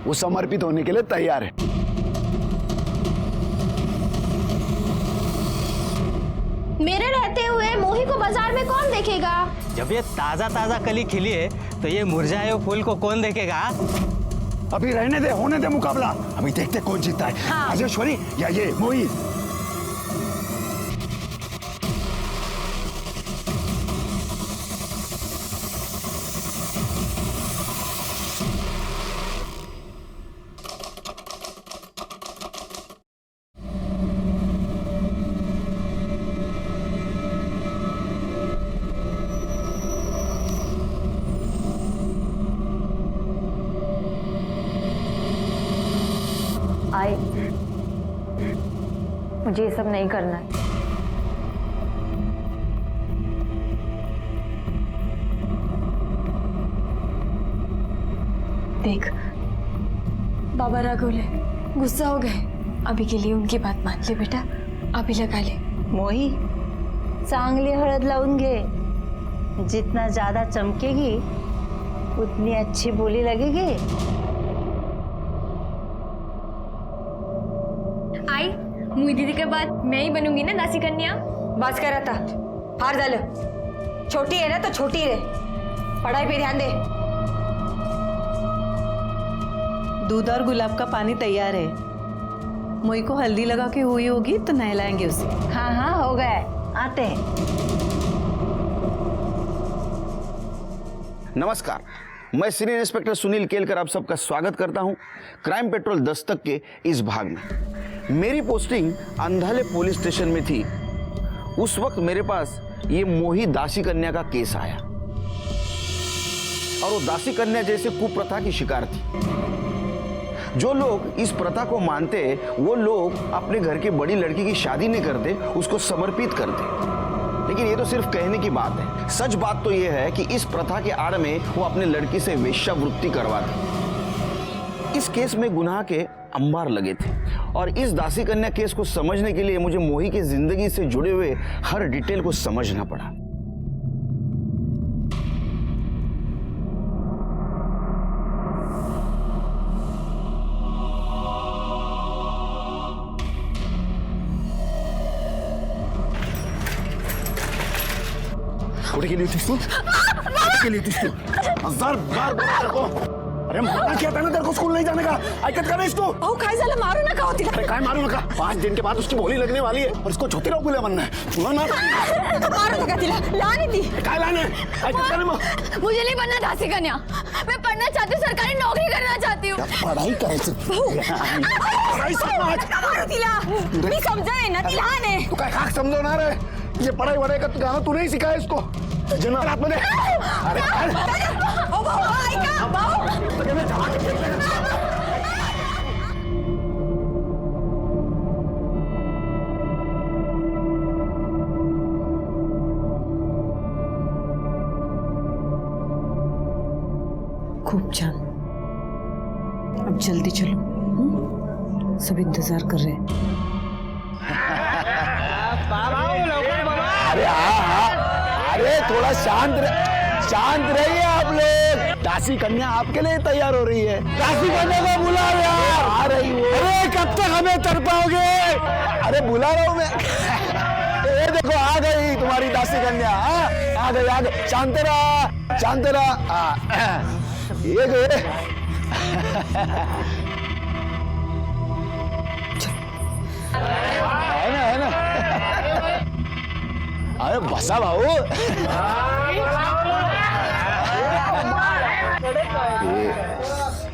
वो समर्पित होने के लिए तैयार है। मेरे रहते हुए मोही को बाजार में कौन देखेगा? जब ये ताजा ताजा कली खिली है तो ये मुरझाए हुए फूल को कौन देखेगा? अभी रहने दे, होने दे मुकाबला। अभी देखते कौन जीतता है। हाँ। राजेश्वरी या ये मोही। आई, मुझे ये सब नहीं करना है। देख, बाबा राघोले गुस्सा हो गए। अभी के लिए उनकी बात मान ले बेटा, अभी लगा ले। मोही, चांगली हळद लावून घे। जितना ज्यादा चमकेगी उतनी अच्छी बोली लगेगी। आई, मुई दीदी के बाद मैं ही बनूंगी ना दासी कन्या। बस कर आता, हार झालं। छोटी है ना तो छोटी रहे, पढ़ाई पे ध्यान दे। दूध और गुलाब का पानी तैयार है। मोई को हल्दी लगा के हुई होगी तो नहलाएंगे उसे। हाँ हाँ हो गया है, आते हैं। नमस्कार, मैं सीनियर इंस्पेक्टर सुनील केलकर आप सबका स्वागत करता हूं क्राइम पेट्रोल दस्तक के इस भाग में। मेरी पोस्टिंग अंधाले पुलिस स्टेशन में थी। उस वक्त मेरे पास ये मोही दासी कन्या का केस आया और वो दासी कन्या जैसे कुप्रथा की शिकार थी। जो लोग इस प्रथा को मानते वो लोग अपने घर की बड़ी लड़की की शादी नहीं करते, उसको समर्पित करते। लेकिन ये तो सिर्फ कहने की बात है। सच बात तो ये है कि इस प्रथा के आड़ में वो अपने लड़की से वेश्यावृत्ति करवाते। इस केस में गुनाह के अंबार लगे थे और इस दासी कन्या केस को समझने के लिए मुझे मोही की जिंदगी से जुड़े हुए हर डिटेल को समझना पड़ा। कुठे गेली होतीस तू? कुठे गेली होतीस तू? 1000 बार बोला तेरे को। अरे मना किया था ना तेरे को स्कूल नहीं जाने का। ऐकत का नाहीस तू? अहो काय झालं, मारू नका हो तिला। अरे काय मारू नका, 5 दिन के बाद उसकी बोली लगने वाली है और इसको ज्योतिराव फुले बनना है। सुना ना? मारू नका तिला, लहान आहे ती। काय लाने? ऐकत का नाही मग? मुझे नहीं बनना दासी कन्या, मैं पढ़ना चाहती हूँ, सरकारी नौकरी करना चाहती हूँ। पढ़ाई करायचं। पढ़ाई समझ। मारू तिला, मी समजाय ना, ती लहान आहे। तू काय खाक समजवणार है? ये पढ़ाई वढ़ाई का गाना तू नहीं सिखाया इसको। जना रात में अरे ओ भाऊ, ऐका भाऊ। खूब छान। अब जल्दी चलो, सब इंतजार कर रहे हैं। अरे अरे थोड़ा शांत रहिए आप लोग। दासी कन्या आपके लिए तैयार हो रही है। दासी कन्या को बुलाओ यार। आ रही हो। अरे कब तक हमें तड़पाओगे? अरे बुला रहा हूँ मैं। ये देखो आ गई तुम्हारी दासी कन्या। आ गई। शांत रहा। ये गए। है ना अरे बसा भाऊ।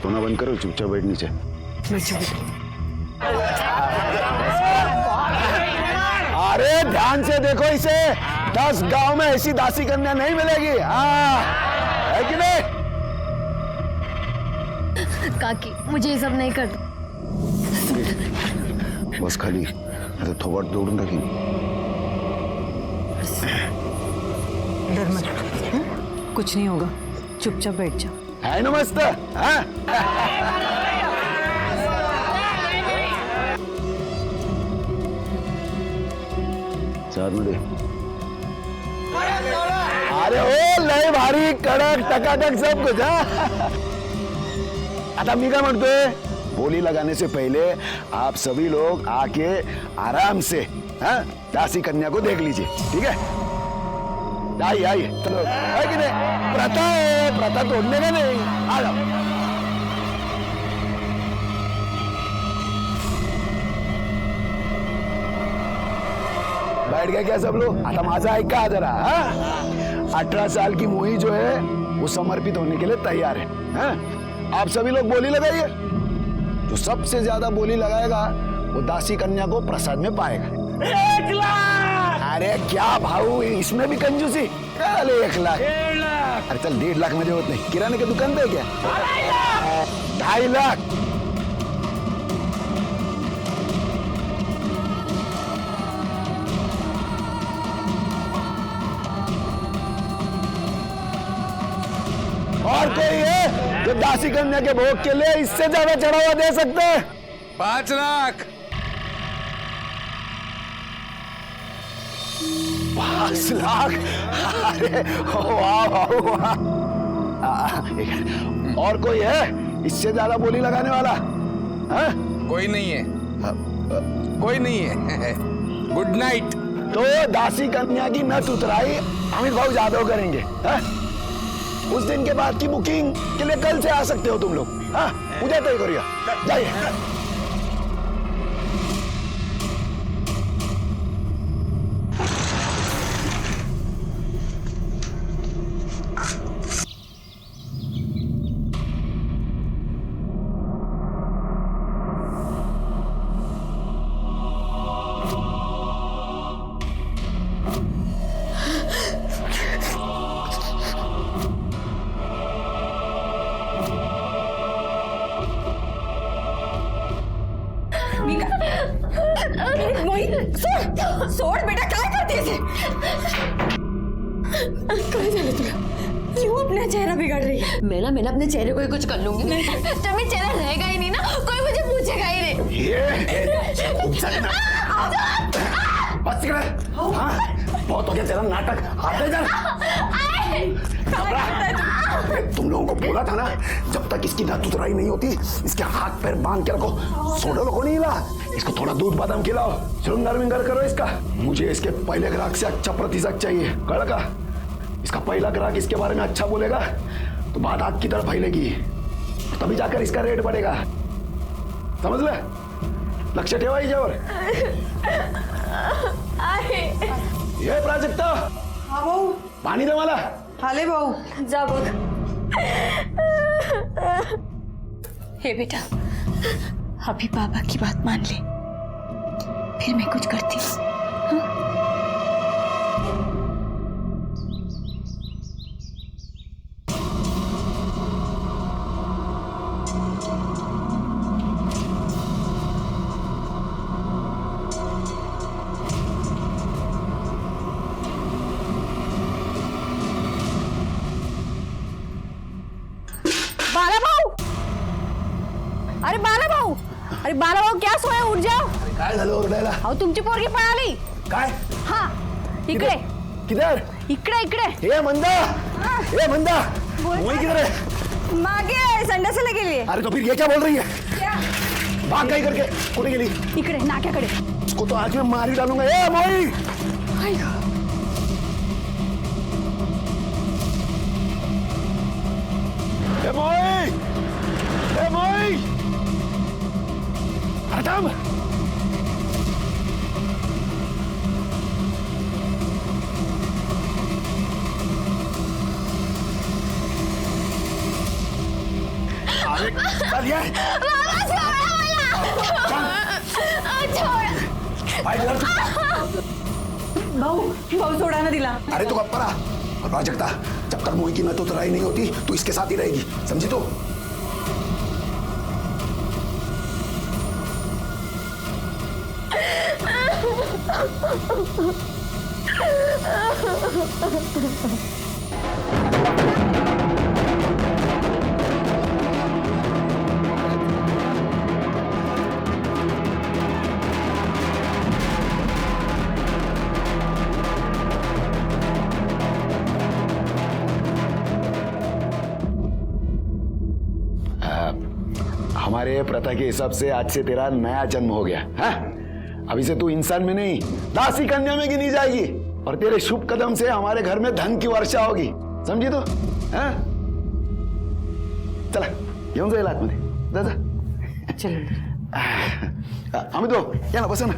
तो ना बंद करो, चुपचाप बैठ नीचे। अरे ध्यान से देखो इसे, 10 गांव में ऐसी दासी कन्या नहीं मिलेगी। हाँ है कि नहीं? काकी, मुझे ये सब नहीं करना। बस खाली तो थोड़ा दौड़ूं टाकी। डर मत, कुछ नहीं होगा, चुपचाप बैठ जाओ। है नमस्ते। हाँ? साथ में दे। अरे ओ लय भारी कड़क टकाटक सब कुछ। आता मी काय म्हणतोय, बोली लगाने से पहले आप सभी लोग आके आराम से दासी कन्या को देख लीजिए, ठीक है? आइए आइए, चलो, है कि नहीं? प्रथा है, प्रथा तोड़ने का नहीं। आ जाओ। बैठ गए क्या सब लोग? आता माझा ऐका जरा। 18 साल की मोही जो है वो समर्पित होने के लिए तैयार है, आप सभी लोग बोली लगाइए। जो सबसे ज्यादा बोली लगाएगा वो दासी कन्या को प्रसाद में पाएगा। 1 लाख! अरे क्या भाऊ, इसमें भी कंजूसी? अरे 1 लाख, 1.5 लाख। अरे चल 1.5 लाख मध्ये होत नाही, किराणे की दुकान पे क्या? 2.5 लाख। और कोई है जो दासी कन्या के भोग के लिए इससे ज्यादा चढ़ावा दे सकते हैं? 5 लाख। 5 लाख? अरे वाह वाह वाह। और कोई है इससे ज्यादा बोली लगाने वाला? कोई नहीं है, कोई नहीं है। Good night. तो दासी कन्या की नथ उतराई अमित भाऊ जादव करेंगे। उस दिन के बाद की बुकिंग के लिए कल से आ सकते हो तुम लोग। उद्या तय करूया, जाइए। सोड बेटा, काय करतेस? काय झालं तुला? क्यों अपना चेहरा बिगाड़ रही है? मैं ना अपने चेहरे को ही कुछ कर लूंगी। जब ये चेहरा रहेगा ही नहीं ना, कोई मुझे पूछेगा ही नहीं। बस कर। बहुत हो गया तेरा नाटक, हाथ दे तुम लोगों को बोला था ना, जब तक इसकी नथ उतराई नहीं होती इसके हाथ पैर बांध के रखो। सोडो लोगों नहीं हिला, इसको थोड़ा दूध बादाम खिलाओ, श्रृंगार विंगार करो इसका। मुझे इसके पहले ग्राहक से अच्छा प्रतिशत चाहिए, कल का। इसका पहला ग्राहक इसके बारे में अच्छा बोलेगा तो बात आग की तरफ फैलेगी, तभी जाकर इसका रेट बढ़ेगा, समझ ले? लक्ष ठेवा हिच्यावर। ये प्राजक्ता, हाँ भाऊ, पाणी दे मला। हाले भाऊ। जा बघ। हे बेटा, अभी पापा की बात मान ले, फिर मैं कुछ करती हूँ। अरे बाळाभाऊ, क्या सोया, उठ जाओ। काय झालं ओरडायला? अहो तुमची पोरगी पळाली। काय? हा, इकडे किधर? इकडे इकडे। ए मंदा, ए मंदा, मोही किधर है? मागे संडासला गेली। अरे तो फिर ये क्या बोल रही है? भाग गई करके कुठे गेली? इकडे नाक्याकडे। उसको तो आज मैं मार ही डालूंगा। ए मोही, ए मोही, ए मोही, अरे थांब। अरे चल ये। भाऊ, भाऊ सोडा ना दिला। अरे तो गप्पा रहा। और प्राजक्ता, जब तक मोही की नथ उतराई नहीं होती तू इसके साथ ही रहेगी, समझी? तो हमारे प्रथा के हिसाब से आज से तेरा नया जन्म हो गया है। अभी से तू इंसान में नहीं दासी कन्या में गिनी जाएगी और तेरे शुभ कदम से हमारे घर में धन की वर्षा होगी, समझी तो? हाँ? चला घेऊन जाईल आतमध्ये, जा जा। चलो आम्ही तो या ना, बसा ना।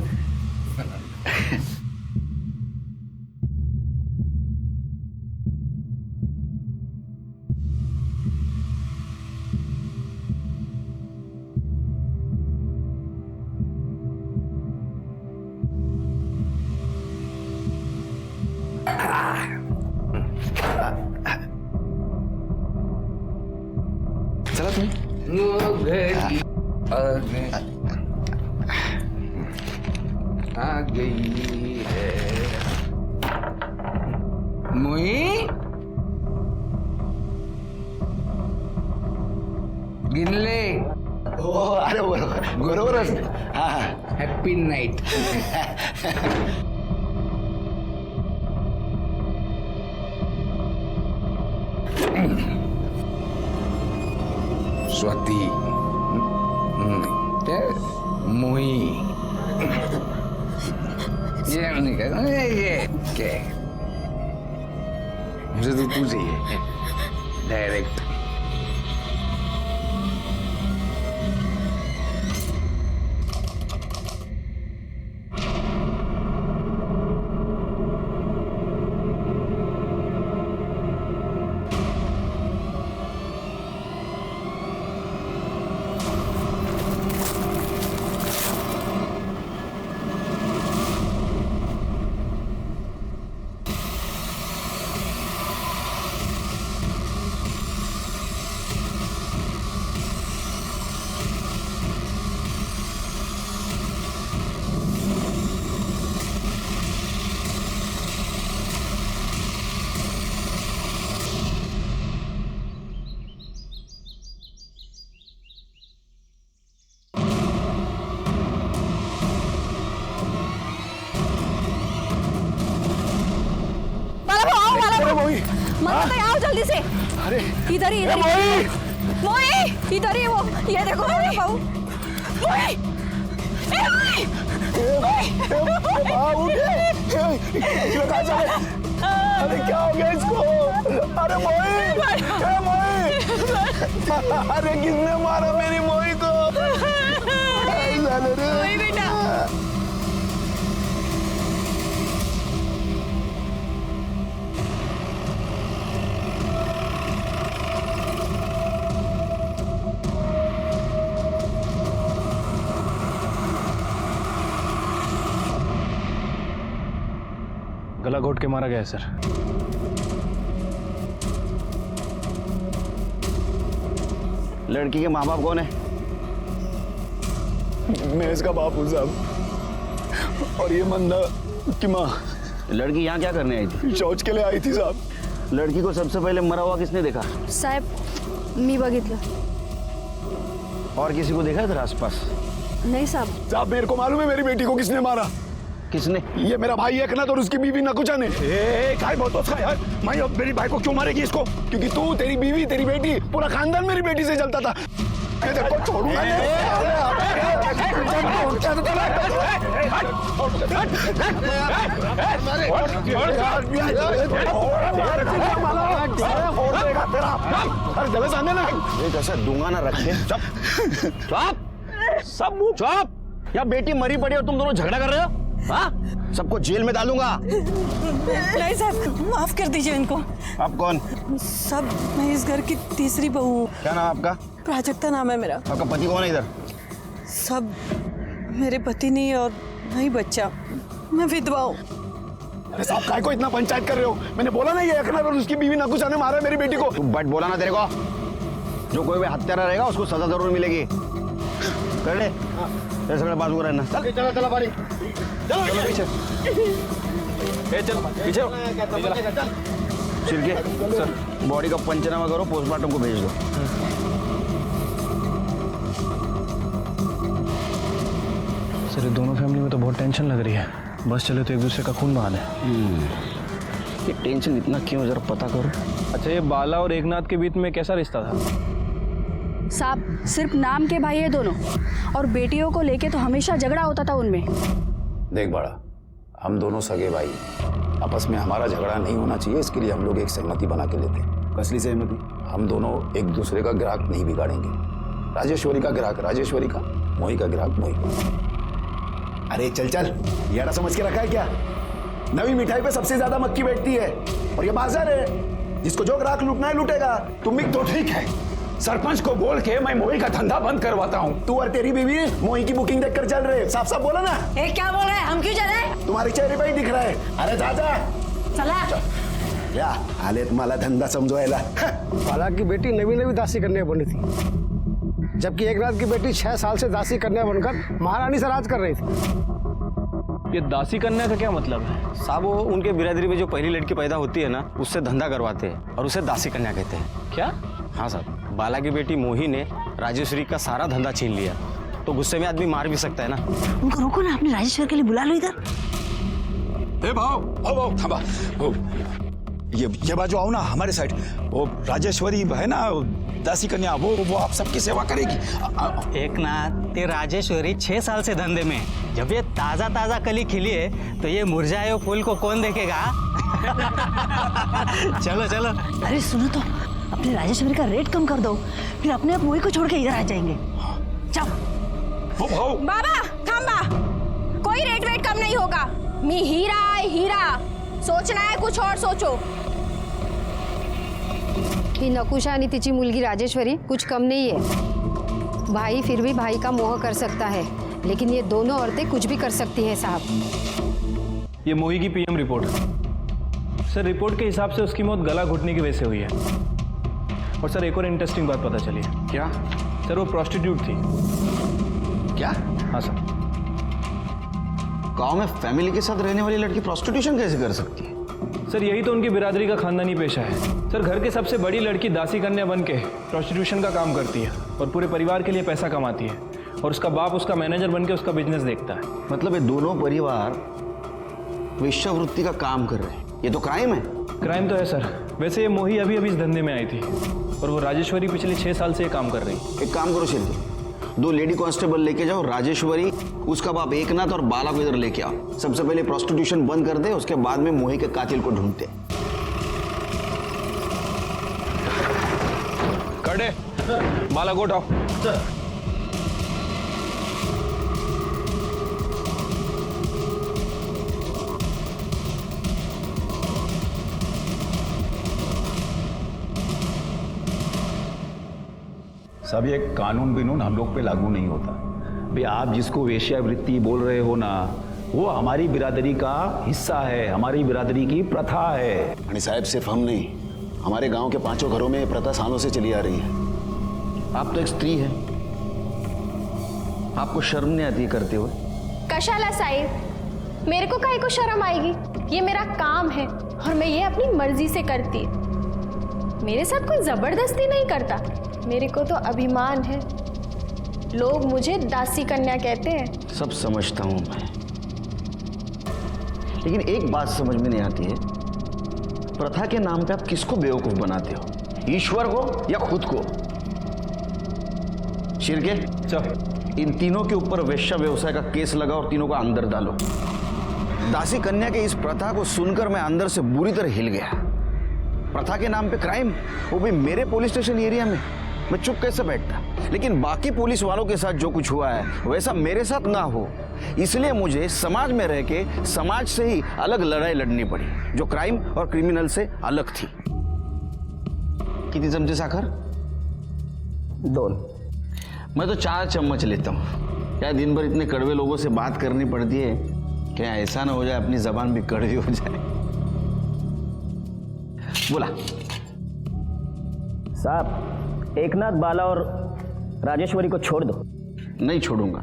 चला तुम्ही आ गई है मुई गिनले। हो अरे बरोबर बरोबरच। हा हा हॅपी नाईट। स्वाती मुई ये नहीं कर ये क्या मुझे तो तू चाहिए डायरेक्ट। मत आओ जल्दी से। अरे इधर ही इधर ही मोई, इधर ही वो, ये देखो मेरा बहू मोई। ए मोई, अरे क्या हो गया इसको? अरे मोई, अरे किसने मारा मेरी मोई को? मोई बेटा गला घोट के मारा गया है सर। लड़की के माँ बाप कौन है? मैं इसका बाप हूँ साहब, और ये मंदा की माँ। लड़की यहाँ क्या करने आई थी? शौच के लिए आई थी साहब। लड़की को सबसे पहले मरा हुआ किसने देखा? साहेब मी बघितलं। और किसी को देखा इधर आसपास? नहीं साहब। साहब मेरे को मालूम है मेरी बेटी को किसने मारा। किसने? ये मेरा भाई एकनाथ और उसकी बीवी नकुचा ने। काय बोलतो उसका यार? मैं अब मेरी भाई को क्यों मारेगी इसको? क्योंकि तू, तेरी बीवी, तेरी बेटी, पूरा खानदान मेरी बेटी से चलता था। मैं तेरे को छोड़ूंगा नहीं। सामने ना एक ऐसा दूंगा ना रखे। सब चुप। या बेटी मरी पड़ी और तुम दोनों झगड़ा कर रहे हो? हाँ, सबको जेल में डालूंगा। नहीं साहब, माफ कर दीजिए इनको। आप कौन? सब मैं इस घर की तीसरी बहू हूँ। क्या नाम आपका? प्राजक्ता नाम है मेरा। आपका पति कौन है इधर? सब मेरे पति नहीं और नहीं बच्चा, मैं विधवा हूँ। अरे साहब काय को इतना पंचायत कर रहे हो? मैंने बोला ना ये एकनाथ और उसकी बीवी नकुचा ने मारा मेरी बेटी को। तू बट बोला ना तेरे को। जो कोई भी हत्यारा रहेगा उसको सजा जरूर मिलेगी। कर ले ये सगळे बाजू रहना। चल चला चला पानी चलो पीछे। ए चल पीछे छिड़के सर बॉडी का पंचनामा करो, पोस्टमार्टम को भेज दो। सर ये दोनों फैमिली में तो बहुत टेंशन लग रही है। बस चले तो एक दूसरे का खून बहाने। ये टेंशन इतना क्यों, जरा पता करो। अच्छा ये बाला और एकनाथ के बीच में कैसा रिश्ता था? साहब सिर्फ नाम के भाई है दोनों, और बेटियों को लेके तो हमेशा झगड़ा होता था उनमें। देख बड़ा, हम दोनों सगे भाई, आपस में हमारा झगड़ा नहीं होना चाहिए, इसके लिए हम लोग एक सहमति बना के लेते हैं। कसली सहमति? हम दोनों एक दूसरे का ग्राहक नहीं बिगाड़ेंगे। राजेश्वरी का ग्राहक राजेश्वरी का, मोही का ग्राहक मोही का। अरे चल चल, यारा समझ के रखा है क्या? नवी मिठाई पे सबसे ज्यादा मक्खी बैठती है, और ये बाजार है, जिसको जो ग्राहक लूटना है लूटेगा। तुम भी तो ठीक है, सरपंच को बोल के मैं मोही का धंधा बंद करवाता हूँ। तू और तेरी बीवी मोही की बुकिंग देखकर चल रहे, साफ साफ बोला ना। क्या बोल रहे हैं, हम क्यों चले? तुम्हारे चेहरे पे ही दिख रहा है। अरे दादा चला या आले तुम्हाला धंदा समजवायला। बाला की बेटी नवी नवी दासी कन्या बनी थी, जबकि एक रात की बेटी 6 साल से दासी कन्या बनकर महारानी से राज कर रही थी। ये दासी कन्या का क्या मतलब है? साहब वो उनके बिरादरी में जो पहली लड़की पैदा होती है ना, उससे धंधा करवाते हैं और उसे दासी कन्या कहते हैं। क्या? हाँ साहब, बाला की बेटी मोही ने राजेश्वरी का सारा धंधा छीन लिया, तो गुस्से में आदमी मार भी सकता है ना। उनको रोको ना, अपने राजेश्वर के लिए बुला लो इधर। भाव थांबा, ये बाजू आओ ना हमारे साइड। वो राजेश्वरी है ना दासी कन्या, वो आप सबकी सेवा करेगी। एक ना, ते राजेश्वरी 6 साल से धंधे में, जब ये ताजा ताजा कली खिली है तो ये मुरझाए हुए फूल को कौन देखेगा? चलो चलो। अरे सुनो तो, अपने राजेश्वरी का रेट कम कर दो, फिर अपने आप मोही को छोड़ के इधर आ जाएंगे। जाओ। बाबा थांबा, कोई रेट वेट कम नहीं होगा। मी हीरा है हीरा, सोचना है कुछ और सोचो। ही नकुशा आणि तिची मुलगी राजेश्वरी कुछ कम नहीं है। भाई फिर भी भाई का मोह कर सकता है, लेकिन ये दोनों औरतें कुछ भी कर सकती हैं साहब। ये मोही की पीएम रिपोर्ट। सर रिपोर्ट के हिसाब से उसकी मौत गला घुटने की वजह से हुई है। और सर एक और इंटरेस्टिंग बात पता चली है। क्या? सर वो प्रोस्टिट्यूट थी। क्या? हाँ सर। गांव में फैमिली के साथ रहने वाली लड़की प्रोस्टिट्यूशन कैसे कर सकती है? सर यही तो उनकी बिरादरी का खानदानी पेशा है। सर घर के सबसे बड़ी लड़की दासी कन्या बन के प्रोस्टिट्यूशन का काम करती है और पूरे परिवार के लिए पैसा कमाती है, और उसका बाप उसका मैनेजर बन के उसका बिजनेस देखता है। मतलब ये दोनों परिवार वेश्यावृत्ति का काम कर रहे हैं, ये तो क्राइम है। क्राइम तो है सर। वैसे ये मोही अभी अभी इस धंधे में आई थी, और वो राजेश्वरी पिछले 6 साल से ये काम कर रही। एक काम करो शिल्पी, 2 लेडी कांस्टेबल लेके जाओ, राजेश्वरी, उसका बाप एकनाथ और बाला को इधर लेके आओ। सबसे पहले प्रोस्टिट्यूशन बंद कर दे, उसके बाद में मोही के कातिल को ढूंढते। कड़े बाला को उठाओ। सब ये कानून बिनून हम लोग पे लागू नहीं होता। भाई आप जिसको वेश्यावृत्ति बोल रहे हो ना, वो हमारी बिरादरी का हिस्सा है, हमारी बिरादरी की प्रथा है। आणि साहब सिर्फ हम नहीं, हमारे गांव के 5 घरों में ये प्रथा सालों से चली आ रही है। आप तो एक स्त्री हैं, आपको शर्म नहीं आती करते हुए? कशाला साहिब, मेरे को काहे को शर्म आएगी? ये मेरा काम है और मैं ये अपनी मर्जी से करती। मेरे साथ कोई जबरदस्ती नहीं करता, मेरे को तो अभिमान है। लोग मुझे दासी कन्या कहते हैं। सब समझता हूं मैं, लेकिन एक बात समझ में नहीं आती है, प्रथा के नाम पे आप किसको बेवकूफ बनाते हो? ईश्वर को या खुद को? शिरके, चल इन तीनों के ऊपर वेश्या व्यवसाय का केस लगा और तीनों को अंदर डालो। दासी कन्या के इस प्रथा को सुनकर मैं अंदर से बुरी तरह हिल गया। प्रथा के नाम पे क्राइम, वो भी मेरे पुलिस स्टेशन एरिया में। मैं चुप कैसे बैठता? लेकिन बाकी पुलिस वालों के साथ जो कुछ हुआ है वैसा मेरे साथ ना हो, इसलिए मुझे समाज में रह के समाज से ही अलग लड़ाई लड़नी पड़ी, जो क्राइम और क्रिमिनल से अलग थी। कितनी चमचे साखर? 2। मैं तो 4 चम्मच लेता हूँ। क्या दिन भर इतने कड़वे लोगों से बात करनी पड़ती है, क्या ऐसा ना हो जाए अपनी जबान भी कड़वी हो जाए? बोला साहब, एकनाथ, बाला और राजेश्वरी को छोड़ दो। नहीं छोड़ूंगा।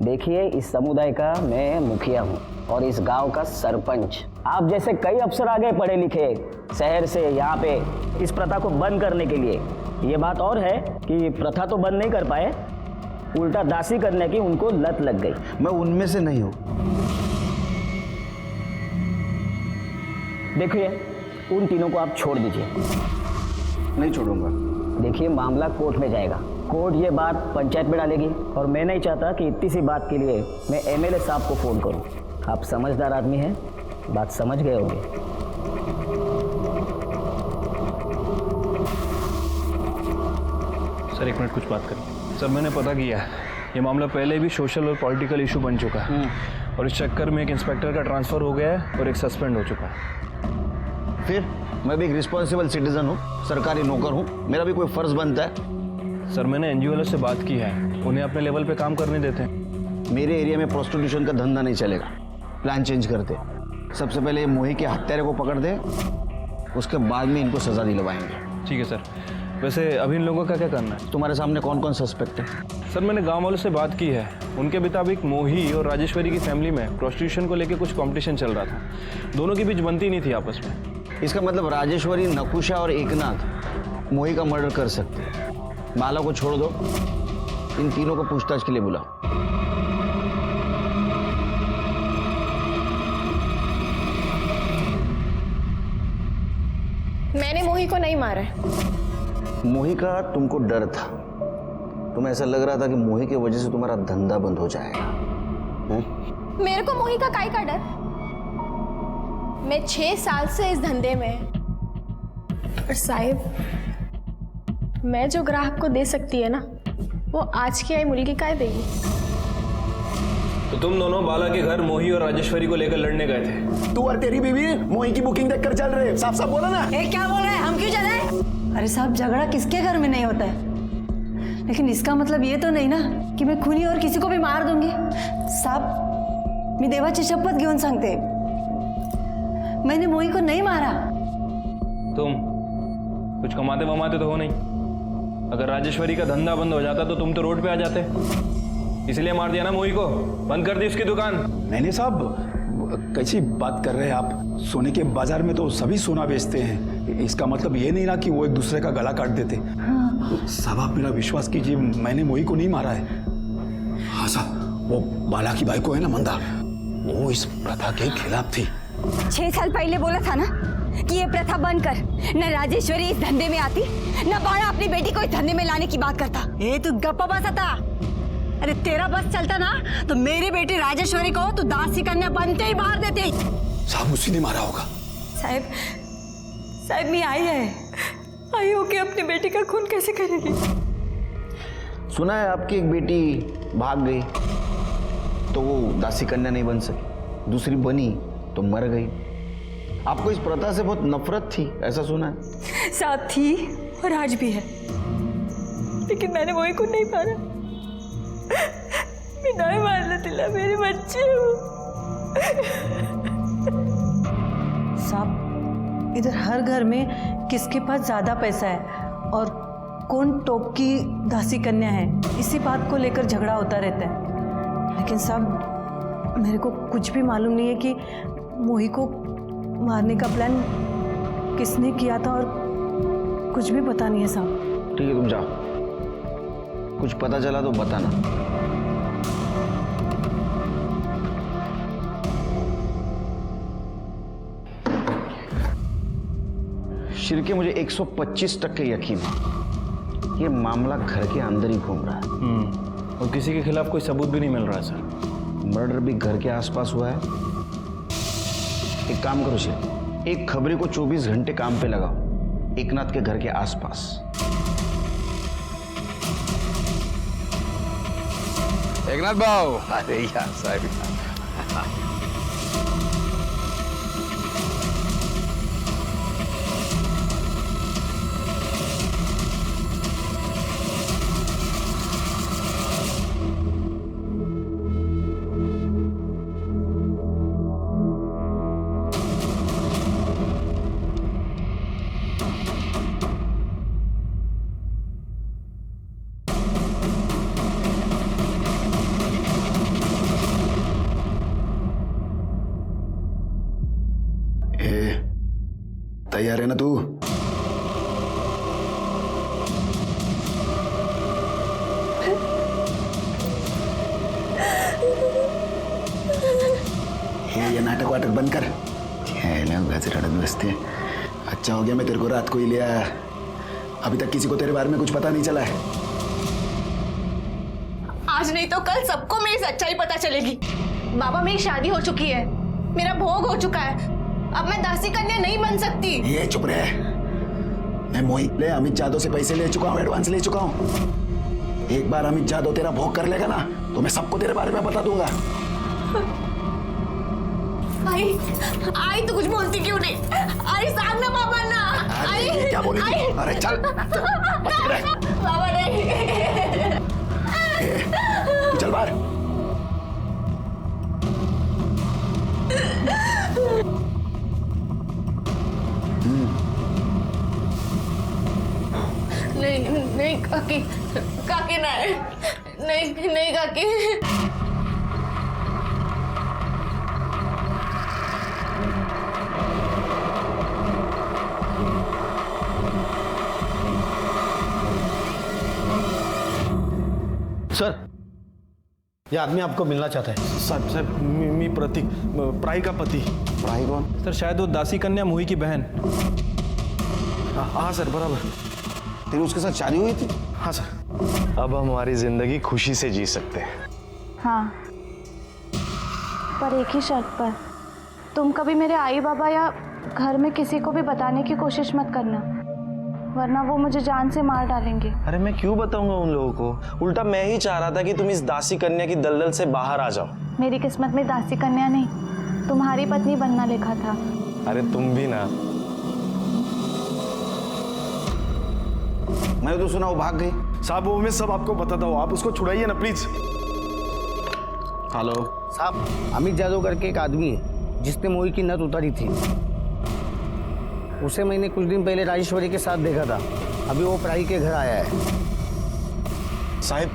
देखिए, इस समुदाय का मैं मुखिया हूँ और इस गांव का सरपंच। आप जैसे कई अफसर आ गए पढ़े लिखे शहर से यहाँ पे इस प्रथा को बंद करने के लिए। ये बात और है कि प्रथा तो बंद नहीं कर पाए, उल्टा दासी करने की उनको लत लग गई। मैं उनमें से नहीं हूँ। देखिए, उन तीनों को आप छोड़ दीजिए। नहीं छोड़ूंगा। देखिए, मामला कोर्ट में जाएगा। कोर्ट ये बात पंचायत में डालेगी और मैं नहीं चाहता कि इतनी सी बात के लिए मैं एमएलए साहब को फ़ोन करूं। आप समझदार आदमी हैं, बात समझ गए होंगे। सर 1 मिनट कुछ बात करें। सर मैंने पता किया है, ये मामला पहले भी सोशल और पॉलिटिकल इशू बन चुका है और इस चक्कर में एक इंस्पेक्टर का ट्रांसफ़र हो गया है और एक सस्पेंड हो चुका है। फिर मैं भी एक रिस्पॉन्सिबल सिटीजन हूँ, सरकारी नौकर हूँ, मेरा भी कोई फर्ज बनता है। सर मैंने एनजीओ वालों से बात की है, उन्हें अपने लेवल पे काम करने देते हैं। मेरे एरिया में प्रोस्टिट्यूशन का धंधा नहीं चलेगा, प्लान चेंज करते। सबसे पहले मोही के हत्यारे को पकड़ दे, उसके बाद में इनको सजा दिलवाएंगे। ठीक है सर। वैसे अभी इन लोगों का क्या करना है? तुम्हारे सामने कौन कौन सस्पेक्ट है? सर मैंने गांव वालों से बात की है, उनके मुताबिक मोही और राजेश्वरी की फैमिली में प्रोस्टिट्यूशन को लेकर कुछ कंपटीशन चल रहा था। दोनों के बीच बनती नहीं थी आपस में। इसका मतलब राजेश्वरी, नकुशा और एकनाथ मोही का मर्डर कर सकते हैं। बाला को छोड़ दो, इन तीनों को पूछताछ के लिए बुलाओ। मैंने मोही को नहीं मारा है। मोही का तुमको डर था, तुम्हें ऐसा लग रहा था कि मोही की वजह से तुम्हारा धंधा बंद हो जाएगा। मेरे को मोही का काहे का डर? मैं 6 साल से इस धंधे में। और साहिब, मैं जो ग्राहक को दे सकती है ना, वो आज की आई मुर्गी काहे देगी? तो तुम दोनों बाला के घर मोही और राजेश्वरी को लेकर लड़ने गए थे। तू और तेरी बीवी मोही की बुकिंग देखकर चल रहे, साफ साफ बोला ना। क्या बोल रहे हैं, हम क्यों चले? अरे साहब, झगड़ा किसके घर में नहीं होता है, लेकिन इसका मतलब ये तो नहीं ना कि मैं खूनी और किसी को भी मार दूंगी। साहब, मी देवाची शपथ घेऊन सांगते, मैंने मोही को नहीं मारा। तुम कुछ कमाते वमाते तो हो नहीं। अगर राजेश्वरी का धंधा बंद हो जाता तो तुम तो रोड पे आ जाते, इसलिए मार दिया ना मोही को, बंद कर दी उसकी दुकान। नहीं साहब, कैसी बात कर रहे हैं आप? सोने के बाजार में तो सभी सोना बेचते हैं, इसका मतलब ये नहीं ना कि वो एक दूसरे का गला काट देते। साहब आप मेरा विश्वास कीजिए, मैंने मोही को नहीं मारा है। हाँ साहब, वो बाला की बाइको है ना मंदा, वो इस प्रथा के खिलाफ थी। 6 साल पहले बोला था ना कि ये प्रथा बंद कर। न राजेश्वरी इस धंधे में आती, न बाला अपनी बेटी को इस धंधे में लाने की बात करता। ए तू गप्पा बसा था। अरे तेरा बस चलता ना तो मेरी बेटी राजेश्वरी को तू दासी कन्या बनते ही मार देते। साहब उसी ने मारा होगा। साहब मैं आई हो के अपनी बेटी का खून कैसे करेगी? सुना है आपकी एक बेटी भाग गई तो वो दासी कन्या नहीं बन सकी, दूसरी बनी तो मर गई। आपको इस प्रथा से बहुत नफरत थी, ऐसा सुना है? साथ थी और आज भी है, लेकिन मैंने मोही को नहीं मारा। मैं नहीं मारने दिला, मेरे बच्चे हो। साहब, इधर हर घर में किसके पास ज्यादा पैसा है और कौन टॉप की दासी कन्या है, इसी बात को लेकर झगड़ा होता रहता है। लेकिन साहब, मेरे को कुछ भी मालूम नहीं है कि मोही को मारने का प्लान किसने किया था और कुछ भी पता नहीं है साहब। ठीक है, तुम जाओ, कुछ पता चला तो बताना। शिर्के, मुझे 125% यकीन है ये मामला घर के अंदर ही घूम रहा है और किसी के खिलाफ कोई सबूत भी नहीं मिल रहा है सर। मर्डर भी घर के आसपास हुआ है। एक काम करो शिर्के, एक खबरी को 24 घंटे काम पे लगाओ एकनाथ के घर के आसपास। एकनाथ भाऊ, अरे यार साहब, तैयार है ना तू? ये नाटक वाटक बंद कर, रड़त बसते। अच्छा हो गया मैं तेरे को रात को ही लिया, अभी तक किसी को तेरे बारे में कुछ पता नहीं चला है। आज नहीं तो कल सबको मेरी सच्चाई पता चलेगी। बाबा, मेरी शादी हो चुकी है, मेरा भोग हो चुका है, अब मैं दासी कन्या नहीं बन सकती। ये चुप रहे। मैं मोहित ले अमित जादव से पैसे ले चुका हूँ, एडवांस ले चुका हूँ। एक बार अमित जादव तेरा भोग कर लेगा ना तो मैं सबको तेरे बारे में बता दूंगा। आई तो कुछ बोलती क्यों नहीं? आई सामने बाबा ना। आई क्या बोली? अरे चल बाबा नहीं। चल बाहर। नहीं काकी, काकी नहीं, नहीं काकी। सर, ये आदमी आपको मिलना चाहता है। साहब मी प्रतीक, प्राई का पति। प्राई कौन? सर शायद वो दासी कन्या मोही की बहन। हाँ सर, बराबर। तेरी उसके साथ शादी हुई थी? हाँ सर। अब हम हमारी जिंदगी खुशी से जी सकते हैं। हाँ, पर एक ही शर्त पर। तुम कभी मेरे आई बाबा या घर में किसी को भी बताने की कोशिश मत करना, वरना वो मुझे जान से मार डालेंगे। अरे मैं क्यों बताऊंगा उन लोगों को? उल्टा मैं ही चाह रहा था कि तुम इस दासी कन्या की दलदल से बाहर आ जाओ। मेरी किस्मत में दासी कन्या नहीं, तुम्हारी पत्नी बनना लिखा था। अरे तुम भी ना। मैंने तो सुना वो भाग गई। साहब वो मैं सब आपको बताता हूँ, आप उसको छुड़ाइए ना प्लीज। हेलो साहब, अमित जादव करके एक आदमी है जिसने मोही की नथ उतारी थी। उसे मैंने कुछ दिन पहले राजेश्वरी के साथ देखा था। अभी वो प्राई के घर आया है। साहब,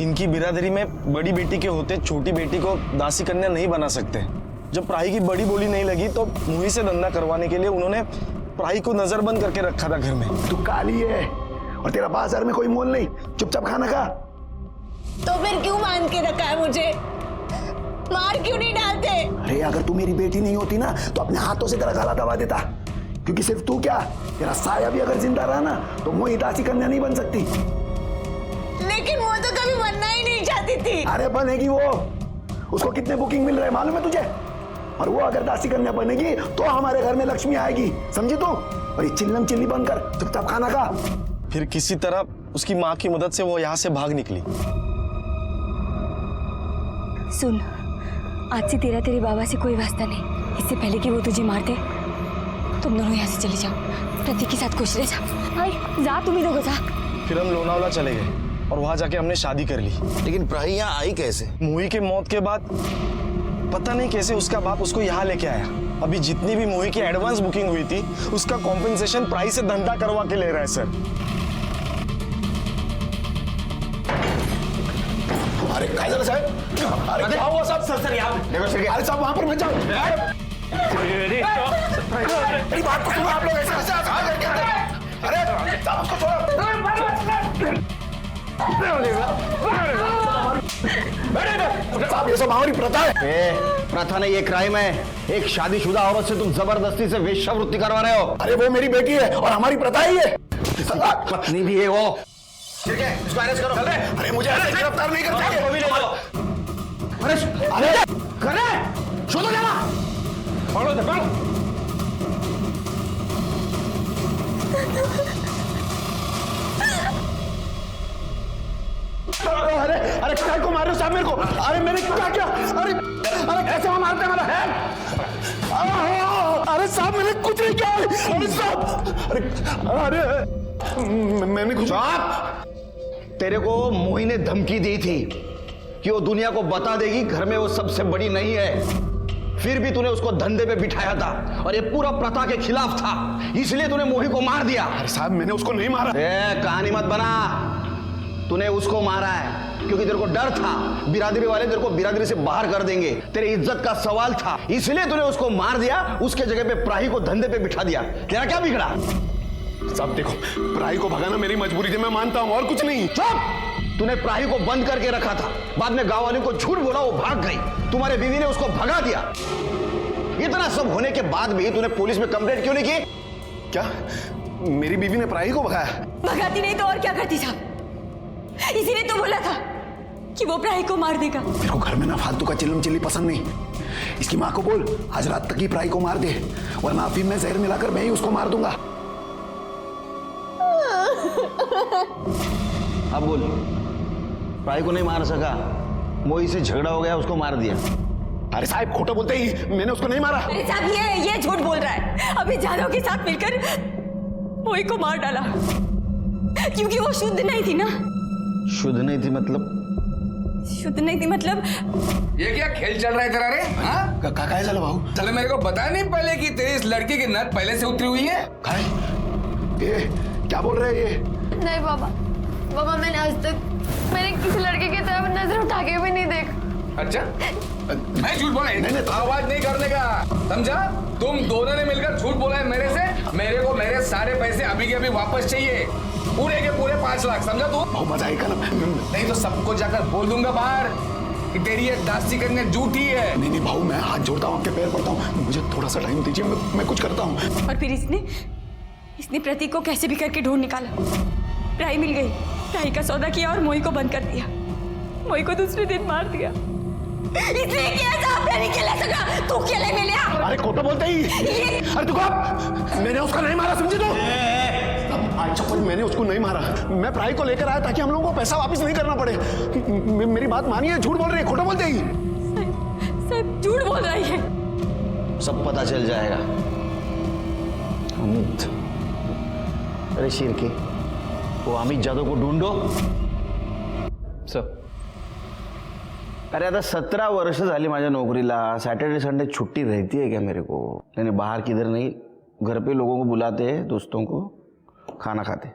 इनकी बिरादरी में बड़ी बेटी के होते छोटी बेटी को दासी कन्या नहीं बना सकते। जब प्राई की बड़ी बोली नहीं लगी तो मोही से धंधा करवाने के लिए उन्होंने प्राई को नजरबंद करके रखा था घर में। तू काली है और तेरा बाजार में कोई मोल नहीं, चुपचाप खाना खा। तो फिर क्यों मान के रखा है मुझे? मार क्यों नहीं डालते? अरे अगर तू मेरी बेटी नहीं होती ना तो अपने हाथों से तेरा गला दबा देता, क्योंकि सिर्फ तू क्या, तेरा साया भी अगर जिंदा रहा ना तो मोही दासी कन्या नहीं बन सकती। लेकिन वो तो कभी बनना ही नहीं चाहती थी। अरे बनेगी वो। उसको कितने बुकिंग मिल रहे हैं मालूम है तुझे? और वो अगर दासी कन्या बनेगी तो हमारे घर में लक्ष्मी आएगी, समझी तू? और ये चिल्लम चिल्ली बंद कर, चुपचाप खाना खा। फिर किसी तरह उसकी माँ की मदद से वो यहाँ से भाग निकली। सुन, आज से तेरा तेरे बाबा से कोई वास्ता नहीं। इससे पहले कि वो तुझे मार दे, तुम दोनों यहाँ से चले जाओ। प्रतीक के साथ खुश रह जा। भाई जा, तुम ही दोगे जा। फिर हम लोनावला चले गए और वहां जाके हमने शादी कर ली। लेकिन प्राही यहाँ आई कैसे? मोही के मौत के बाद पता नहीं कैसे उसका बाप उसको यहाँ लेके आया। अभी जितनी भी मोही की एडवांस बुकिंग हुई थी उसका कॉम्पेंसेशन प्राइस से धंधा करवा के ले रहा है सर। अरे काय झालं साहेब? अरे क्या हुआ साहब? सर यहाँ अरे साहब वहां पर मत जाओ। मेरी बात तो सुनो, आप लोग ऐसे कैसे आ गए? अरे साहब उसको छोड़ो। साहब ये सब हमारी प्रथा है। प्रथा नहीं, ये क्राइम है। एक शादीशुदा औरत से तुम जबरदस्ती से वेश्यावृत्ति करवा रहे हो। अरे वो मेरी बेटी है और हमारी प्रथा ही है। पत्नी भी है वो। ठीक है, इसको अरेस्ट करो। अरे मुझे ऐसे गिरफ्तार नहीं करना चाहिए। अरे कर रहे शोधो जाना। पकड़ो पकड़ो। अरे अरे काय को मार रहे हो साहब मेरे को? अरे मैंने क्या किया? अरे अरे कैसे वहां मारते हैं मेरा है? अरे साहब मैंने कुछ नहीं किया। अरे साहब, अरे मैंने कुछ। तेरे को मोही ने धमकी दी थी कि वो दुनिया को बता देगी घर में वो सबसे बड़ी नहीं है। फिर भी तूने उसको धंधे पे बिठाया था और ये पूरा प्रथा के खिलाफ था, इसलिए तूने मोही को मार दिया। अरे साहब मैंने उसको नहीं मारा। कहानी मत बना। तूने उसको मारा है क्योंकि तेरे को डर था बिरादरी वाले तेरे को बिरादरी से बाहर कर देंगे। तेरी इज्जत का सवाल था, इसलिए तूने उसको मार दिया। उसके जगह पे प्राही को धंधे पे बिठा दिया। तेरा क्या बिगड़ा? साहब देखो, प्राही को भगाना मेरी मजबूरी थी, मैं मानता हूं, और कुछ नहीं। चुप! तूने प्राही को बंद करके रखा था, बाद में गांव वालों को झूठ बोला, वो भाग गई। तुम्हारे बीवी ने उसको भगा दिया। इतना सब होने के बाद भी तूने पुलिस में कंप्लेंट क्यों नहीं की? क्या मेरी बीवी ने प्राही को भगाया। भगाती नहीं तो और क्या करती साहब? इसीलिए तो बोला था कि वो प्राही को मार देगा। मेरे को घर में ना फालतू का चिल्लम चिल्ली पसंद नहीं। इसकी माँ को बोल आज रात तक ही प्राही को मार दे, वरना अफीम में जहर मिलाकर मैं ही उसको मार दूंगा। अब बोल, प्राही को नहीं मार सका, मोही से झगड़ा हो गया, उसको मार दिया। अरे साहब खोटा बोलते ही, मैंने उसको नहीं मारा। अरे साहब ये झूठ बोल रहा है। अभी जादव के साथ मिलकर मोही को मार डाला, क्योंकि वो शुद्ध नहीं थी ना। शुद्ध नहीं थी मतलब? शुद्ध नहीं थी मतलब ये क्या खेल चल रहा है तेरा रे? हाँ? काय चला भाऊ? चले मेरे को बताया नहीं पहले कि तेरी इस लड़की की नस पहले से उतरी हुई है? काय? ये क्या बोल रहे हैं ये? नहीं बाबा, बाबा मैंने आज तक किसी लड़के की तरफ नजर उठा के भी नहीं देखा। अच्छा, मैं झूठ बोला? नहीं, आवाज नहीं करने का, समझा? तुम दोनों ने मिलकर झूठ बोला है मेरे से। मेरे को मेरे सारे पैसे अभी के अभी वापस चाहिए, पूरे के पूरे 5 लाख, समझा तू? बहुत मजा आएगा ना। नहीं तो सबको जाकर बोल दूंगा बाहर कि तेरी ये दासी कन्या झूठी है। नहीं भाऊ, मैं हाथ जोड़ता हूँ, आपके पैर पड़ता हूँ, मुझे थोड़ा सा टाइम दीजिए, मैं कुछ करता हूँ। और फिर इसने प्रतीक को कैसे भी करके ढूंढ निकाला। प्राही मिल गई, प्राही का सौदा किया और मोही को बंद कर दिया। मोही को दूसरे दिन मार दिया। इसलिए किया साहब, मैं नहीं खेला सका, तू खेले में लिया। अरे खोटा बोलते ही। अरे तू कब? मैंने उसको नहीं मारा, समझी तू? आज चप्पल, मैंने उसको नहीं मारा। मैं प्राही को लेकर आया ताकि हम लोगों को पैसा वापस नहीं करना पड़े। मेरी बात मानिए, झूठ बोल रही है, खोटा बोलते ही। साहब झूठ बोल रही है। सब पता चल जाएगा। अमित, अरे शिर्के, वो अमित जादव को ढूंढो। सर अरे आता 17 वर्ष झाली माझ्या नोकरीला, सैटरडे संडे छुट्टी रहती है क्या मेरे को? नहीं, बाहर किधर नहीं, घर पे लोगों को बुलाते हैं, दोस्तों को, खाना खाते।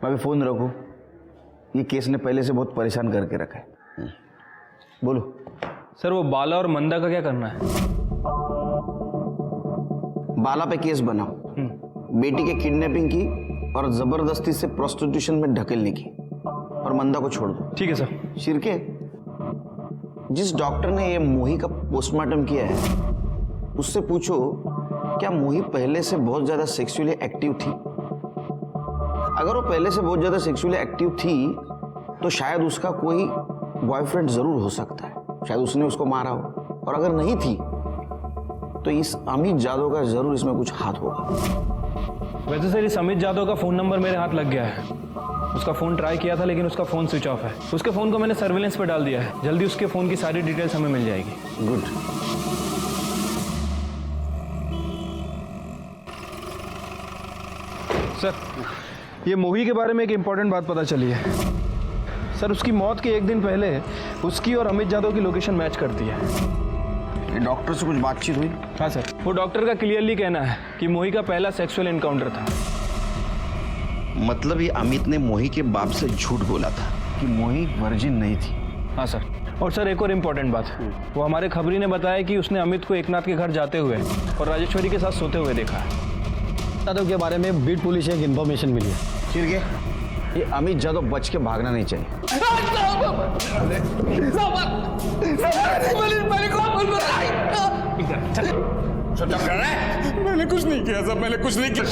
मैं भी फोन रखूं? ये केस ने पहले से बहुत परेशान करके रखा है। बोलो सर, वो बाला और मंदा का क्या करना है? बाला पे केस बनाओ, बेटी के किडनैपिंग की और जबरदस्ती से प्रोस्टिट्यूशन में ढकेलने की, और मंदा को छोड़ दो। ठीक है सर। शिर्के, जिस डॉक्टर ने ये मोही का पोस्टमार्टम किया है, उससे पूछो क्या मोही पहले से बहुत ज्यादा सेक्सुअली एक्टिव थी? अगर वो पहले से बहुत ज्यादा सेक्सुअली एक्टिव थी तो शायद उसका कोई बॉयफ्रेंड जरूर हो सकता है, शायद उसने उसको मारा हो। और अगर नहीं थी तो इस अमित जादव का जरूर इसमें कुछ हाथ होगा। वैसे सर, इस अमित जादव का फोन नंबर मेरे हाथ लग गया है। उसका फोन ट्राई किया था लेकिन उसका फोन स्विच ऑफ है। उसके फोन को मैंने सर्विलेंस पे डाल दिया है, जल्दी उसके फोन की सारी डिटेल्स हमें मिल जाएगी। गुड। सर, ये मोही के बारे में एक इम्पॉर्टेंट बात पता चली है। सर, उसकी मौत के एक दिन पहले उसकी और अमित जादव की लोकेशन मैच करती है। डॉक्टर से कुछ बातचीत हुई? हाँ सर, वो डॉक्टर का क्लियरली कहना है कि मोही का पहला सेक्सुअल एनकाउंटर था। मतलब ये अमित ने मोही के बाप से झूठ बोला था कि मोही वर्जिन नहीं थी? हाँ सर। और सर, एक और इम्पोर्टेंट बात, वो हमारे खबरी ने बताया कि उसने अमित को एकनाथ के घर जाते हुए और राजेश्वरी के साथ सोते हुए देखा है। जादव के बारे में बीट पुलिस से एक इन्फॉर्मेशन मिली है। ठीक, ये अमित जादव बच के भागना नहीं चाहिए। मैंने कुछ नहीं किया साहब, मैंने कुछ नहीं किया।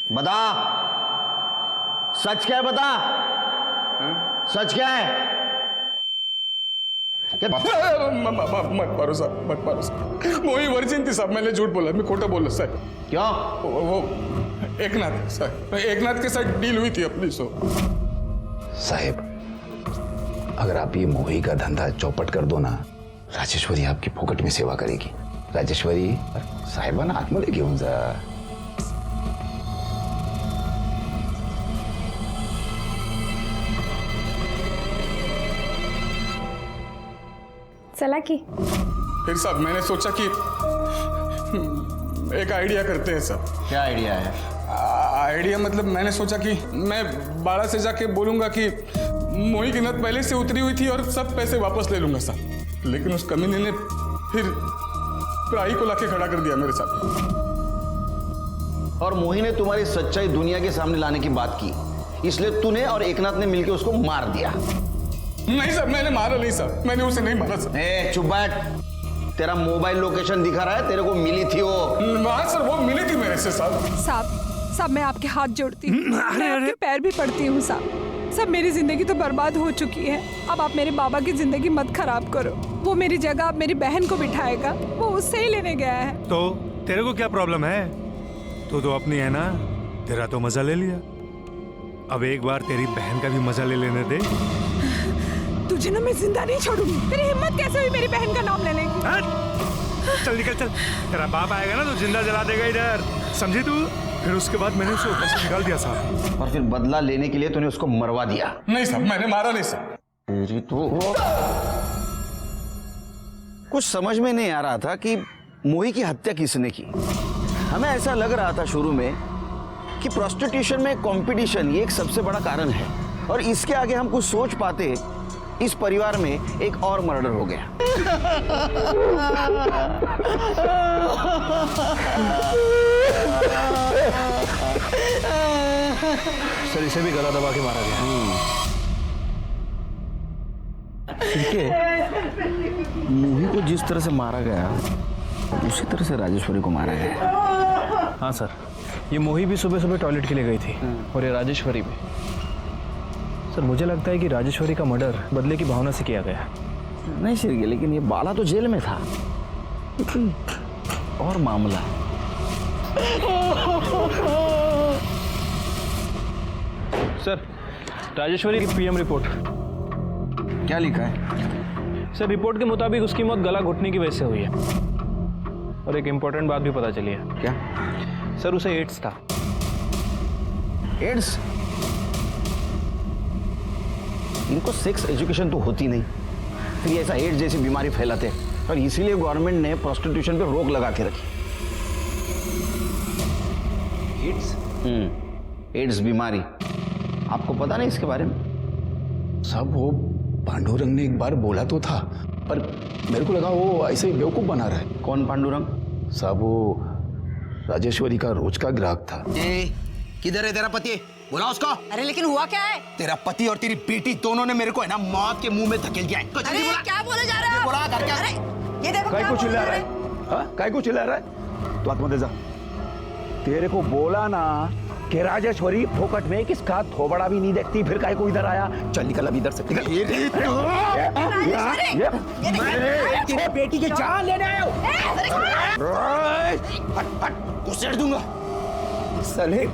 बता, सच क्या है? बता, सच क्या है? मत मारो साहब, मत मारो साहब। मोही वर्जिन थी साहब, मैंने झूठ बोला, मैं खोटा बोला साहब। क्यों? वो एकनाथ साहब, एकनाथ के साथ डील हुई थी अपनी। साहेब, अगर आप ये मोही का धंधा चौपट कर दो ना, राजेश्वरी आपकी फुकट में सेवा करेगी। राजेश्वरी, साहेबांना आतमध्ये घेऊन जा। चला की फिर साहब मैंने सोचा कि एक आइडिया करते हैं साहब। क्या आइडिया है? आइडिया मतलब मैंने सोचा कि मैं बाड़ा से जाके बोलूंगा कि मोही की नद पहले से उतरी हुई थी और सब पैसे वापस ले लूंगा साहब। लेकिन उस कमीने ने फिर प्राही को लाके खड़ा कर दिया मेरे साथ। और मोही ने तुम्हारी सच्चाई दुनिया के सामने लाने की बात की, इसलिए तूने और एकनाथ ने मिलकर उसको मार दिया। नहीं साहब, मैंने मारा नहीं साहब, मैंने उसे नहीं मारा साहब। चुप बैठ, तेरा मोबाइल लोकेशन दिखा रहा है, तेरे को मिली थी वो। हाँ सर, वो मिली थी मेरे से साहब। साहब मैं आपके हाथ जोड़ती हूँ, मैं आपके पैर भी पड़ती हूँ साहब। मेरी जिंदगी तो बर्बाद हो चुकी है। अब आप मेरे बाबा की जिंदगी मत खराब करो। वो मेरी जगह अब मेरी बहन को बिठाएगा, वो उससे ही लेने गया है। तो तेरे को क्या प्रॉब्लम है? तू तो अपनी है ना, तेरा तो मजा ले लिया। अब एक बार तेरी बहन का भी मजा ले लेने दे। तुझे ना मैं जिंदा नहीं छोड़ूंगी। तेरी हिम्मत कैसे हुई मेरी बहन का नाम लेने की? चल निकल चल, तेरा बाप आएगा ना तो जिंदा जला देगा इधर, समझी तू? फिर उसके बाद मैंने उसे ऊपर से निकाल दिया साहब। और फिर बदला लेने के लिए तूने उसको मरवा दिया? नहीं साहब, मैंने मारा नहीं साहब। तेरी तो कुछ समझ में नहीं आ रहा था कि मोही की हत्या किसने की। हमें ऐसा लग रहा था शुरू में कि प्रोस्टिट्यूशन में कंपटीशन ये एक सबसे बड़ा कारण है, और इसके आगे हम कुछ सोच पाते। इस परिवार में एक और मर्डर हो गया। सर इसे भी गला दबा के मारा गया। ठीक है, मोही को जिस तरह से मारा गया उसी तरह से राजेश्वरी को मारा गया। हाँ सर, ये मोही भी सुबह सुबह टॉयलेट के लिए गई थी और ये राजेश्वरी भी। सर मुझे लगता है कि राजेश्वरी का मर्डर बदले की भावना से किया गया। नहीं श्री, लेकिन ये बाला तो जेल में था, और मामला। सर राजेश्वरी की पीएम रिपोर्ट। क्या लिखा है? सर रिपोर्ट के मुताबिक उसकी मौत गला घुटने की वजह से हुई है, और एक इम्पोर्टेंट बात भी पता चली है। क्या? सर उसे एड्स था। एड्स? इनको सेक्स एजुकेशन तो होती नहीं, फिर ऐसा एड्स जैसी बीमारी फैलाते, और इसीलिए गवर्नमेंट ने प्रोस्टिट्यूशन पे रोक लगा के रखी। एड्स? एड्स बीमारी, आपको पता नहीं इसके बारे में? साहब वो पांडुरंग ने एक बार बोला तो था, पर मेरे को लगा वो ऐसे ही बेवकूफ बना रहा है। कौन पांडुरंग? साहब वो राजेश्वरी का रोज का ग्राहक था। किधर है तेरा पति? बुला उसको। अरे लेकिन हुआ क्या है? तेरा पति और तेरी बेटी दोनों ने मेरे को है ना मौत के मुंह में धकेल दिया है। अरे क्या बोले जा रहे हो? बोला घर क्या? अरे ये देखो काय क्या को बोल चिल्ला रहा रहे है? हैं? हाँ, काय को चिल्ला रहा है? तो आत्मदे जा। तेरे को बोला ना कि राजेश्वरी फोकट में किसका थोबड़ा भी नहीं देखती, फिर काय को इधर आया? चल निकल अब इधर से, निकल। तेरी बेटी की जान लेने आए हो? हट, घुसेड़ दूंगा। साले,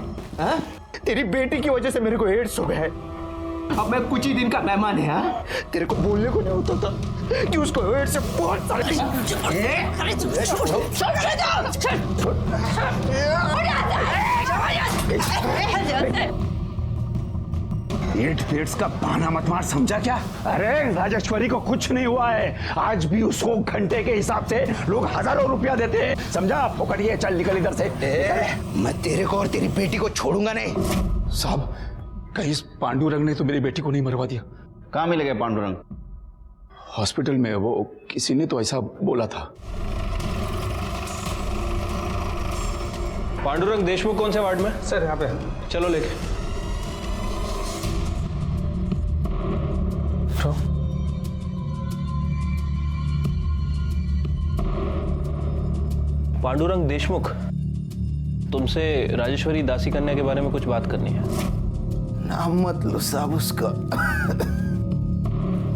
हाँ? तेरी बेटी की वजह से मेरे को एड्स हो गया है। अब मैं कुछ ही दिन का मेहमान है। हाँ? तेरे को बोलने को नहीं होता था कि उसको एड्स से बहुत सारे। एड्स का बहाना मत मार, समझा क्या? अरे राजेश्वरी को कुछ नहीं हुआ है। आज भी उसको घंटे के हिसाब से लोग हजारों रुपया देते हैं, समझा? फोकटिए, चल निकल इधर से। मैं तेरे को और तेरी बेटी को छोड़ूंगा नहीं। साहब कहीं इस पांडुरंग ने तो मेरी बेटी को नहीं मरवा दिया? कहाँ मिलेगा पांडुरंग? हॉस्पिटल में, वो किसी ने तो ऐसा बोला था। पांडुरंग देशमुख कौन से वार्ड में? सर यहाँ पे। चलो लेके। पांडुरंग देशमुख, तुमसे राजेश्वरी दासी कन्या के बारे में कुछ बात करनी है। नाम मत लो साहब उसका।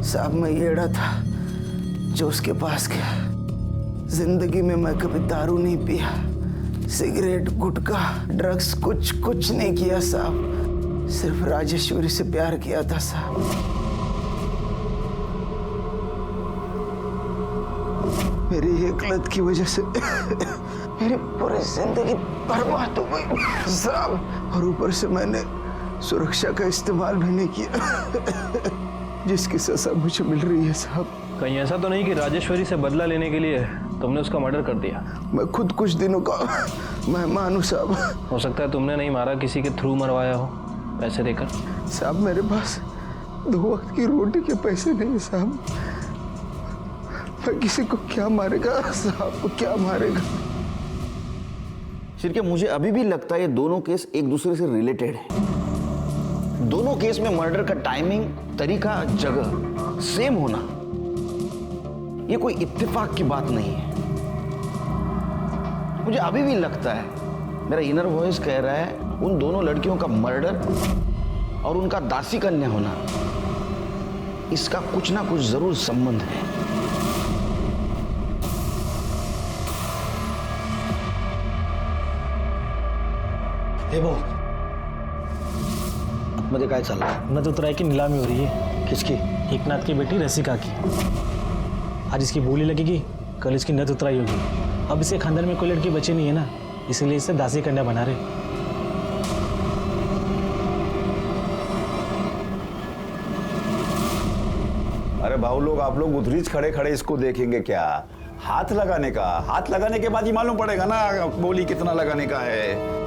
साहब मैं येड़ा था जो उसके पास गया। जिंदगी में मैं कभी दारू नहीं पिया, सिगरेट, गुटखा, ड्रग्स कुछ नहीं किया साहब। सिर्फ राजेश्वरी से प्यार किया था साहब। मेरी एक लत की वजह से मेरी पूरी जिंदगी बर्बाद हो गई साहब। और ऊपर से मैंने सुरक्षा का इस्तेमाल भी नहीं किया, जिसकी सजा मुझे मिल रही है साहब। कहीं ऐसा तो नहीं कि राजेश्वरी से बदला लेने के लिए तुमने उसका मर्डर कर दिया? मैं खुद कुछ दिनों का मेहमान हूँ साहब। हो सकता है तुमने नहीं मारा, किसी के थ्रू मरवाया हो पैसे देकर। साहब मेरे पास 2 वक्त की रोटी के पैसे नहीं है साहब। मैं किसी को क्या मारेगा साहब, क्या मारेगा? शिरके, मुझे अभी भी लगता है ये दोनों केस एक दूसरे से रिलेटेड है। दोनों केस में मर्डर का टाइमिंग, तरीका, जगह सेम होना ये कोई इत्तेफाक की बात नहीं है। मुझे अभी भी लगता है, मेरा इनर वॉइस कह रहा है, उन दोनों लड़कियों का मर्डर और उनका दासी कन्या होना, इसका कुछ ना कुछ जरूर संबंध है। हे भाऊ, मध्ये काय चाललं? नदुतराय की नीलामी हो रही है। किसकी? एकनाथ की बेटी रसिका की। आज इसकी बोली लगेगी, कल इसकी नद उतराई होगी। अब इसके खानदान में कोई लड़की बची नहीं है ना, इसीलिए इसे दासी कन्या बना रहे। अरे भाऊ लोग, आप लोग उधरीच खड़े खड़े इसको देखेंगे क्या? हाथ लगाने के बाद ही मालूम पड़ेगा ना बोली कितना लगाने का है।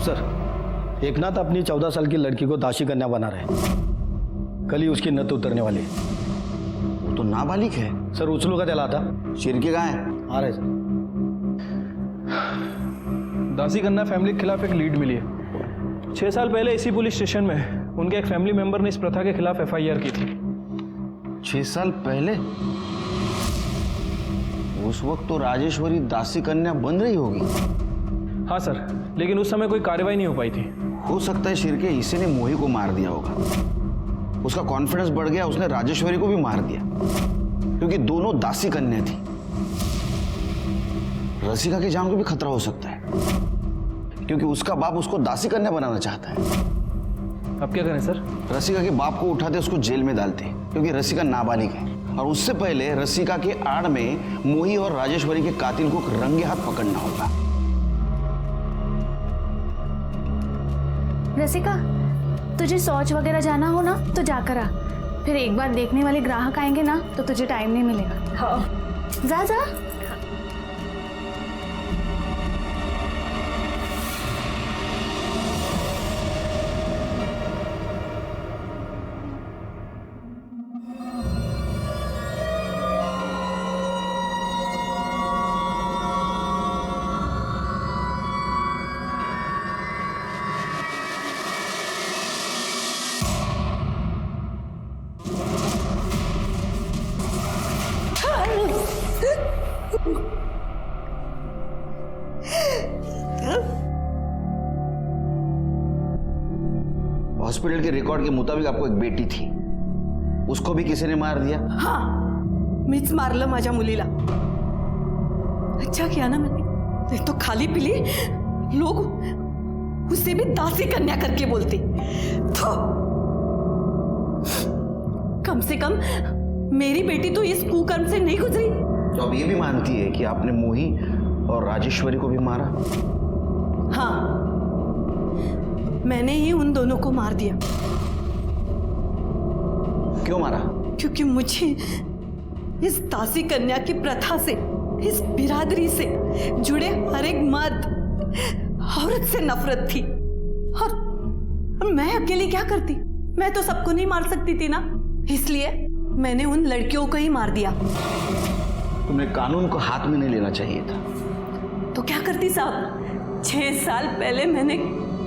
सर, एकनाथ अपनी 14 साल की लड़की को दासी कन्या बना रहे हैं। कल ही उसकी नत उतरने वाली है। वो तो नाबालिग है। सर, उचलू का चला था। शिरके कहाँ है? आ रहे सर। दासी कन्या फैमिली के खिलाफ एक लीड मिली है। 6 साल पहले इसी पुलिस स्टेशन में उनके एक फैमिली मेंबर ने इस प्रथा के खिलाफ FIR की थी। 6 साल पहले? उस वक्त तो राजेश्वरी दासी कन्या बन रही होगी। हाँ सर, लेकिन उस समय कोई कार्रवाई नहीं हो पाई थी। हो सकता है शिरके इसी ने मोही को मार दिया होगा। उसका कॉन्फिडेंस बढ़ गया, उसने राजेश्वरी को भी मार दिया, क्योंकि दोनों दासी कन्या थी। रसिका की जान को भी खतरा हो सकता है, क्योंकि उसका बाप उसको दासी कन्या बनाना चाहता है। अब क्या करें सर? रसिका के बाप को उठाते उसको जेल में डालते, क्योंकि रसिका नाबालिग है। और उससे पहले रसिका के आड़ में मोही और राजेश्वरी के कातिल को रंगे हाथ पकड़ना होगा। रसिका, तुझे शौच वगैरह जाना हो ना तो जाकर आ। फिर एक बार देखने वाले ग्राहक आएंगे ना तो तुझे टाइम नहीं मिलेगा। हाँ। जा जा। हॉस्पिटल के रिकॉर्ड के मुताबिक आपको एक बेटी थी, उसको भी किसी ने मार दिया? हाँ, मीच मारलं माझ्या मुलीला। अच्छा किया ना मैंने, नहीं तो खाली पीली लोग उसे भी दासी कन्या करके बोलते। तो कम से कम मेरी बेटी तो इस कुकर्म से नहीं गुजरी। तो अब ये भी मानती है कि आपने मोही और राजेश्वरी को भी मारा? हाँ, मैंने ही उन दोनों को मार दिया। क्यों मारा? क्योंकि मुझे इस दासी कन्या की प्रथा से, इस बिरादरी से जुड़े हर एक मर्द औरत से नफरत थी। और मैं अकेली क्या करती? मैं तो सबको नहीं मार सकती थी ना, इसलिए मैंने उन लड़कियों को ही मार दिया। तुमने कानून को हाथ में नहीं लेना चाहिए था। तो क्या करती साहब? 6 साल पहले मैंने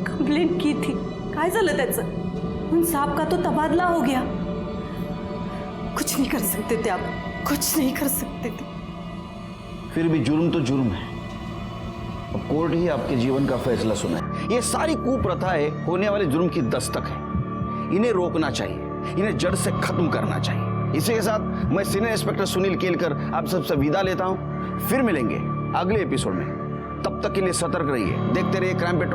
कंप्लेंट की थी। काय झालं त्याचं? उन साहब का तो तबादला हो गया। कुछ नहीं कर सकते थे आप, कुछ नहीं कर सकते थे। फिर भी जुर्म तो जुर्म है। अब कोर्ट ही आपके जीवन का फैसला सुनाए। ये सारी कुप्रथाएं होने वाले जुर्म की दस्तक है। इन्हें रोकना चाहिए, इन्हें जड़ से खत्म करना चाहिए। इसी के साथ मैं सीनियर इंस्पेक्टर सुनील केलकर आप सबसे विदा लेता हूं। फिर मिलेंगे अगले एपिसोड में। तब तक के लिए सतर्क रहिए, देखते रहिए क्राइम पेट्रोल।